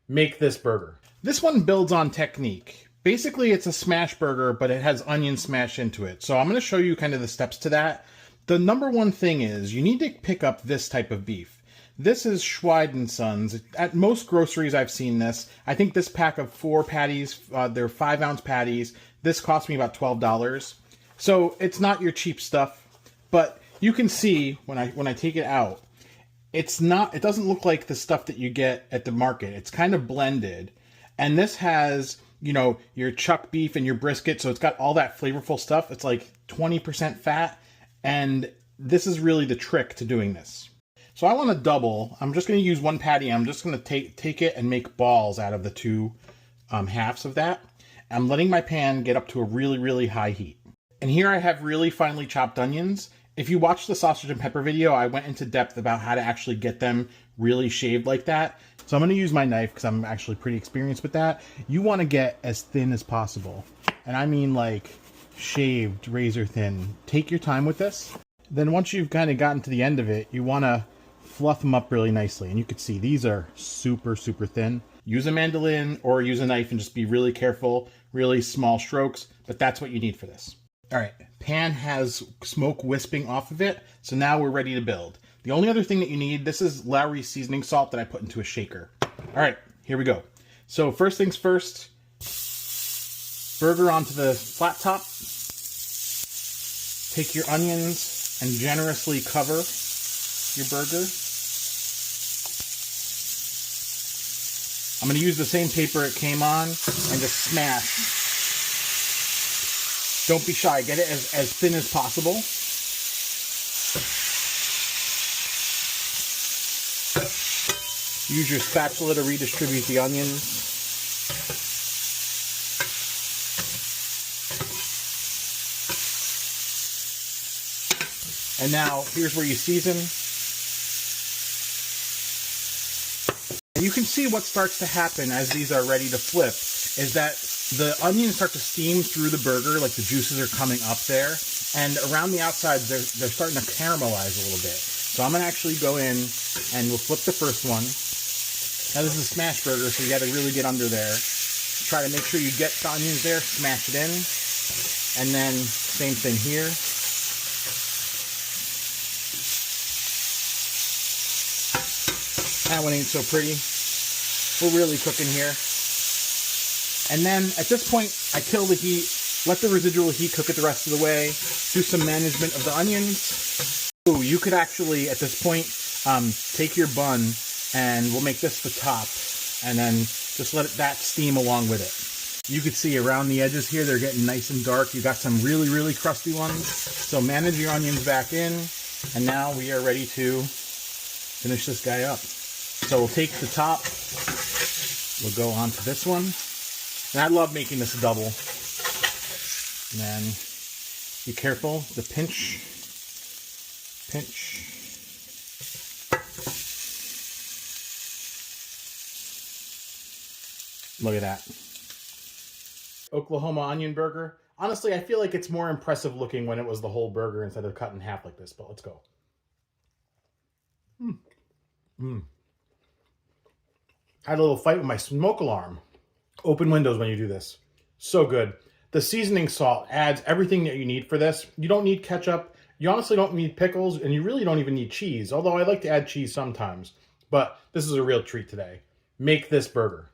Make this burger. This one builds on technique. Basically, it's a smash burger, but it has onion smashed into it. So I'm going to show you kind of the steps to that. The number one thing is you need to pick up this type of beef. This is Schweid & Sons. At most groceries I've seen this. I think this pack of 4 patties, they're 5-ounce patties. This cost me about $12. So it's not your cheap stuff, but you can see when I take it out, it doesn't look like the stuff that you get at the market. It's kind of blended. And this has, you know, your chuck beef and your brisket, so it's got all that flavorful stuff. It's like 20% fat, and this is really the trick to doing this. So I want to double. I'm just going to use one patty. I'm just going to take it and make balls out of the 2 halves of that. I'm letting my pan get up to a really, really high heat. And here I have really finely chopped onions. If you watch the sausage and pepper video, I went into depth about how to actually get them really shaved like that. So I'm going to use my knife because I'm actually pretty experienced with that. You want to get as thin as possible. And I mean like shaved, razor thin. Take your time with this. Then once you've kind of gotten to the end of it, you want to fluff them up really nicely. And you can see these are super, super thin. Use a mandolin or use a knife and just be really careful, really small strokes, but that's what you need for this. All right, pan has smoke wisping off of it, so now we're ready to build. The only other thing that you need, this is Lowry's seasoning salt that I put into a shaker. All right, here we go. So first things first, burger onto the flat top. Take your onions and generously cover your burger. I'm going to use the same paper it came on and just smash. Don't be shy. Get it as thin as possible. Use your spatula to redistribute the onions. And now, here's where you season. And you can see what starts to happen as these are ready to flip, is that the onions start to steam through the burger, like the juices are coming up there. And around the outsides, they're starting to caramelize a little bit. So I'm going to actually go in and we'll flip the first one. Now this is a smash burger, so you got to really get under there. Try to make sure you get the onions there, smash it in. And then same thing here. That one ain't so pretty. We're really cooking here. And then at this point, I kill the heat, let the residual heat cook it the rest of the way, do some management of the onions. Ooh, you could actually, at this point, take your bun and we'll make this the top and then just let that steam along with it. You could see around the edges here, they're getting nice and dark. You got some really, really crusty ones. So manage your onions back in. And now we are ready to finish this guy up. So we'll take the top, we'll go on to this one. And I love making this a double. And then be careful, the pinch. Look at that. Oklahoma onion burger. Honestly, I feel like it's more impressive looking when it was the whole burger instead of cut in half like this, but let's go. Had a little fight with my smoke alarm. Open windows when you do this. So good. The seasoning salt adds everything that you need for this. You don't need ketchup. You honestly don't need pickles, and you really don't even need cheese, although I like to add cheese sometimes. But this is a real treat today. Make this burger.